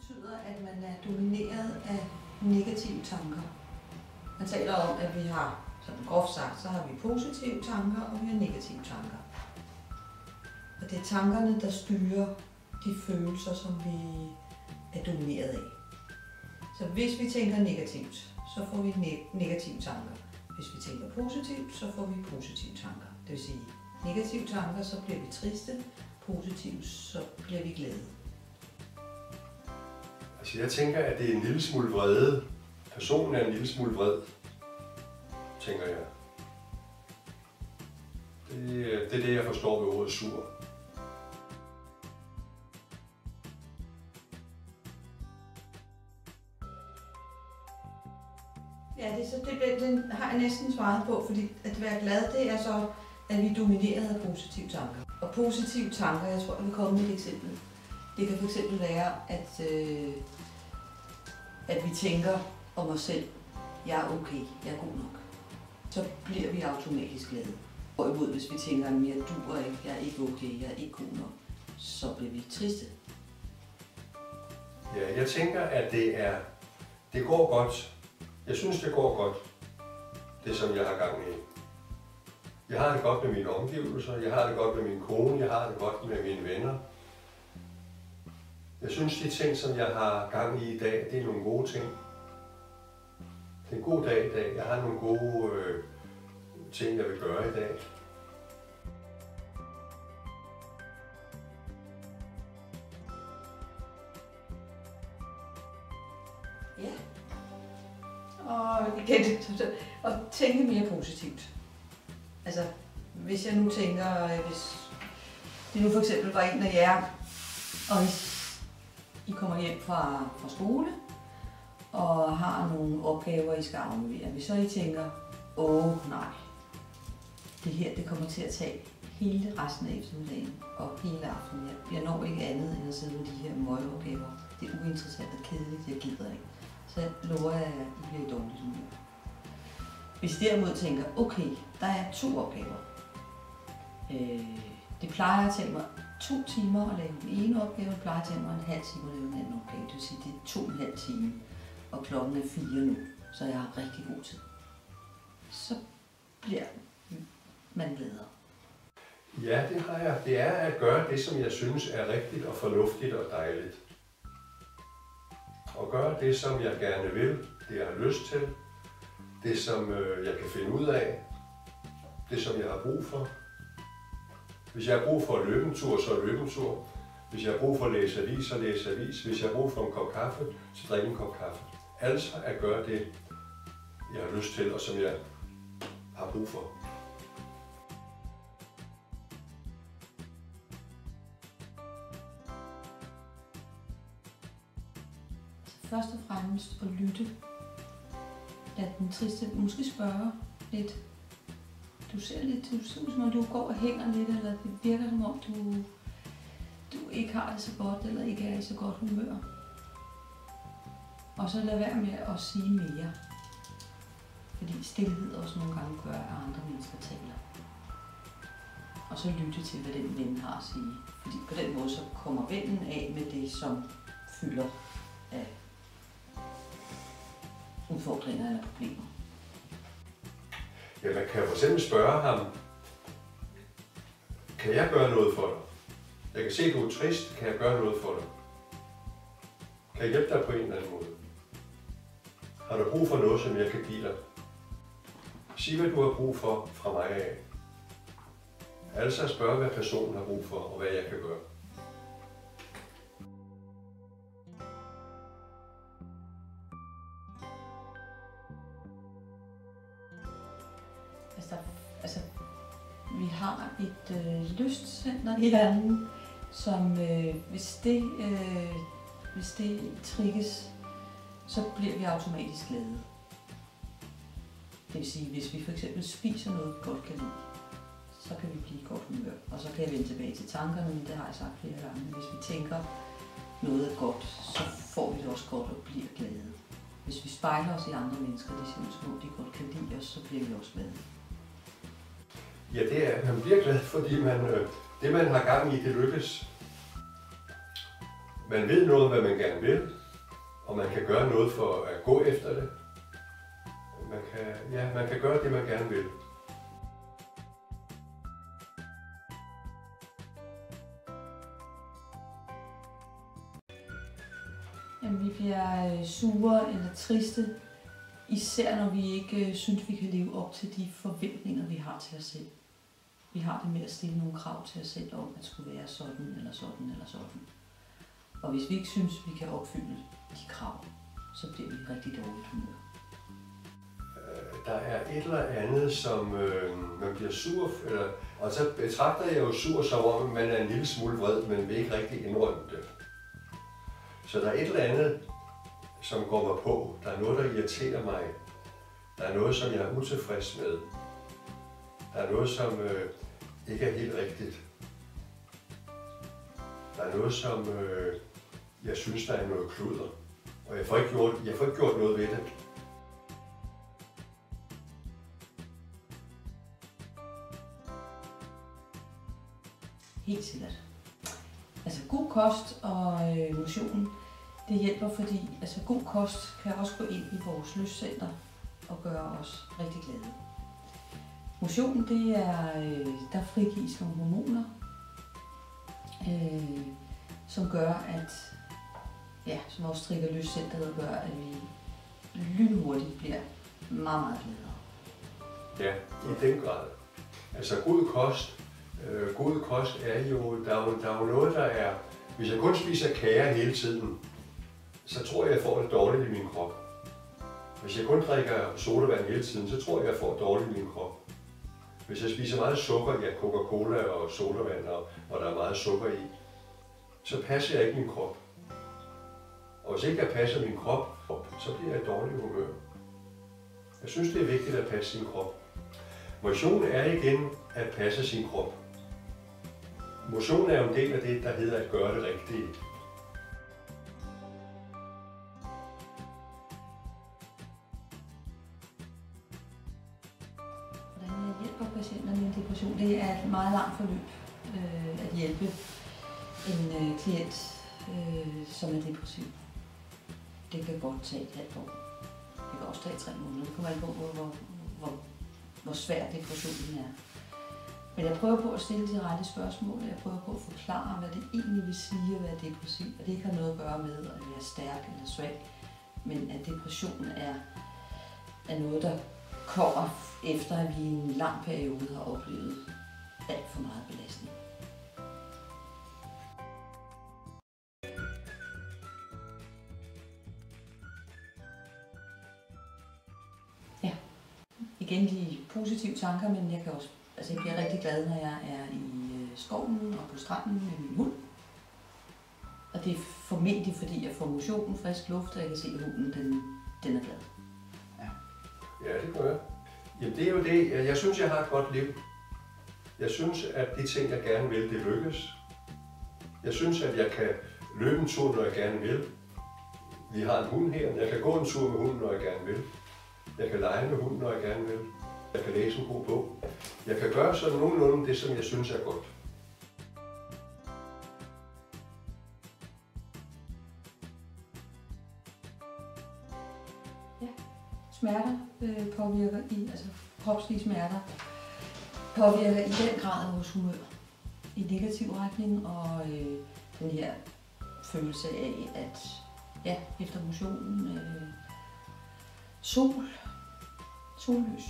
betyder, at man er domineret af negative tanker. Man taler om, at vi har, sådan groft sagt, så har vi positive tanker, og vi har negative tanker. Og det er tankerne, der styrer de følelser, som vi er domineret af. Så hvis vi tænker negativt, så får vi negative tanker. Hvis vi tænker positivt, så får vi positive tanker. Det vil sige, negative tanker, så bliver vi triste, positivt, så bliver vi glade. Altså jeg tænker, at det er en lille smule vrede. Personen er en lille smule vred, tænker jeg. Det er det, jeg forstår ved ordet sur. Ja, den har jeg næsten svaret på, fordi at være glad, det er så, at vi er domineret af positive tanker. Og positive tanker, jeg tror, jeg vil komme med et eksempel. Det kan fx være, at vi tænker om os selv, jeg er okay, jeg er god nok. Så bliver vi automatisk glade. Hvorimod hvis vi tænker, at jeg duer ikke, jeg er ikke okay, jeg er ikke god nok, så bliver vi triste. Ja, jeg tænker, at det går godt. Jeg synes, det går godt, det som jeg har gang i. Jeg har det godt med mine omgivelser, jeg har det godt med min kone, jeg har det godt med mine venner. Jeg synes, de ting, som jeg har gang i dag, det er nogle gode ting. Det er en god dag i dag. Jeg har nogle gode ting, jeg vil gøre i dag. Ja. Og igen, at tænke mere positivt. Altså, hvis jeg nu tænker, hvis det nu for eksempel var en af jer, og hvis I kommer hjem fra skole, og har nogle opgaver, I skal aflevere, hvis så I tænker, nej, det her det kommer til at tage hele resten af eftermiddagen og hele aftenen. Jeg når ikke andet end at sidde med de her møgeopgaver. Det er uinteressant og kedeligt, jeg gider ikke. Så lover jeg, at I bliver i dårligt humør. Hvis I derimod tænker, okay, der er 2 opgaver. Det plejer at tage mig 2 timer at lave den ene opgave, det plejer at tage mig en halv time at lave den anden opgave. Det vil sige, det er 2,5 timer, og klokken er 4 nu, så jeg har rigtig god tid. Så bliver man gladere. Ja, det har jeg. Det er at gøre det, som jeg synes er rigtigt og fornuftigt og dejligt. Og gøre det, som jeg gerne vil, det jeg har lyst til, det som jeg kan finde ud af, det som jeg har brug for. Hvis jeg har brug for at løbe en tur, så løbe en tur. Hvis jeg har brug for at læse avis, så læse avis. Hvis jeg har brug for en kop kaffe, så drikke en kop kaffe. Altså at gøre det, jeg har lyst til, og som jeg har brug for. Først og fremmest at lytte. Lad den triste måske spørge lidt. Du ser ud som om du går og hænger lidt, eller det virker som om du ikke har det så godt, eller ikke er i så godt humør. Og så lad være med at sige mere. Fordi stilhed også nogle gange gør, at andre mennesker taler. Og så lytte til, hvad den ven har at sige. Fordi på den måde så kommer vennen af med det, som fylder af udfordringer eller problemer. Ja, man kan for eksempel spørge ham, kan jeg gøre noget for dig? Jeg kan se, at du er trist, kan jeg gøre noget for dig? Kan jeg hjælpe dig på en eller anden måde? Har du brug for noget, som jeg kan give dig? Sig, hvad du har brug for fra mig af. Altså at spørge, hvad personen har brug for, og hvad jeg kan gøre. Altså, vi har et lystcenter i hjernen, som hvis det trigges, så bliver vi automatisk glade. Det vil sige, hvis vi for eksempel spiser noget, vi godt kan lide, så kan vi blive i godt humør. Og så kan jeg vende tilbage til tankerne, men det har jeg sagt flere gange. Hvis vi tænker noget er godt, så får vi det også godt og bliver glade. Hvis vi spejler os i andre mennesker, det ser ud som om de godt kan lide os, så bliver vi også glade. Ja, det er, man bliver glad, fordi det man har gang i, det lykkes. Man ved noget, hvad man gerne vil. og man kan gøre noget for at gå efter det. Man kan gøre det, man gerne vil. Jamen, vi bliver sure eller triste, især når vi ikke synes, vi kan leve op til de forventninger, vi har til os selv. Vi har det med at stille nogle krav til os selv om, at skulle være sådan eller sådan eller sådan. Og hvis vi ikke synes, vi kan opfylde de krav, så bliver vi rigtig dårligt humør. Der er et eller andet, som man bliver sur, og så betragter jeg jo sur som om, man er en lille smule vred, men vil ikke rigtig indrømme det. Så der er et eller andet, som går mig på. Der er noget, der irriterer mig. Der er noget, som jeg er utilfreds med. Der er noget, som ikke er helt rigtigt. Der er noget, som jeg synes, der er noget kludder. Og jeg får ikke gjort noget ved det. Helt sikkert. Altså god kost og motion, det hjælper, fordi altså, god kost kan også gå ind i vores lystcenter og gøre os rigtig glade. Motion, det er, der frigives nogle hormoner, som gør, at som også trigger lystcenteret og gør, at vi lynhurtigt bliver meget, meget gladere. Ja, i den grad. Altså god kost er jo, der er jo noget, der er, hvis jeg kun spiser kager hele tiden, så tror jeg får det dårligt i min krop. Hvis jeg kun drikker sodavand hele tiden, så tror jeg får det dårligt i min krop. Hvis jeg spiser meget sukker, Coca-Cola og sodavand, og der er meget sukker i, så passer jeg ikke min krop. Og hvis ikke jeg passer min krop, så bliver jeg i dårlig humør. Jeg synes, det er vigtigt at passe sin krop. Motion er igen at passe sin krop. Motion er jo en del af det, der hedder at gøre det rigtige. Hvordan jeg hjælper patienter med en depression, det er et meget langt forløb at hjælpe en klient, som er depressiv. Det kan godt tage et halvt år. Det kan også tage 3 måneder. Det kommer an på, hvor svær depressionen er. Men jeg prøver på at stille de rette spørgsmål. Jeg prøver på at forklare, hvad det egentlig vil sige at være depressiv. Og det ikke har noget at gøre med at være stærk eller svag. Men at depression er noget, der kommer efter, at vi i en lang periode har oplevet alt for meget belastning. Ja, igen de positive tanker, men jeg kan også jeg bliver rigtig glad, når jeg er i skoven og på stranden med min hund. Og det er formentlig, fordi jeg får motion, frisk luft, og jeg kan se, at hunden den er glad. Ja, det gør jeg. Jamen, det er jo det. Jeg synes, jeg har et godt liv. Jeg synes, at de ting, jeg gerne vil, det lykkes. Jeg synes, at jeg kan løbe en tur, når jeg gerne vil. Vi har en hund her. Jeg kan gå en tur med hunden, når jeg gerne vil. Jeg kan lege med hunden, når jeg gerne vil. Jeg kan læse en god bog. Jeg kan gøre sådan nogenlunde det, som jeg synes er godt. Ja, smerter påvirker kropslige smerter påvirker i den grad vores humør i negativ retning, og den her følelse af, at efter motionen, sollys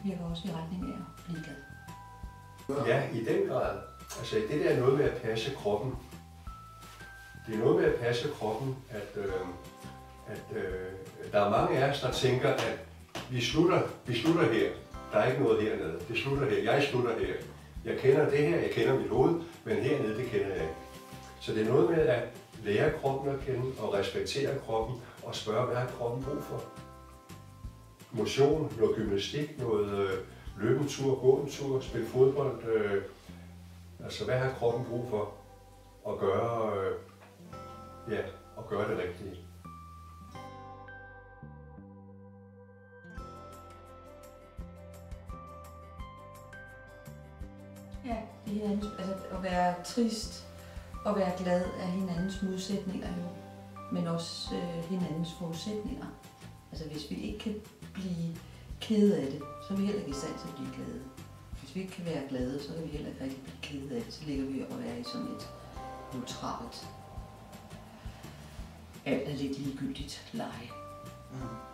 virker også i retning af at blive glad. Ja, i den grad. Altså det der er noget med at passe kroppen. Det er noget med at passe kroppen, at der er mange af os, der tænker, at vi slutter her. Der er ikke noget hernede. Det slutter her. Jeg slutter her. Jeg kender det her, jeg kender mit hoved, men hernede, det kender jeg ikke. Så det er noget med at lære kroppen at kende og respektere kroppen og spørge, hvad har kroppen brug for? Motion, noget gymnastik, noget løbe en tur, gå en tur, spille fodbold. Altså, hvad har kroppen brug for at gøre, og gøre det rigtige? Ja, det er at være trist og være glad er hinandens modsætninger jo. men også hinandens forudsætninger. Altså hvis vi ikke kan blive kede af det, så er vi heller ikke i stand til at blive glade. Hvis vi ikke kan være glade, så kan vi heller ikke rigtig blive kede af det. Så ligger vi og være i sådan et neutralt, alt er lidt ligegyldigt leje. Mm.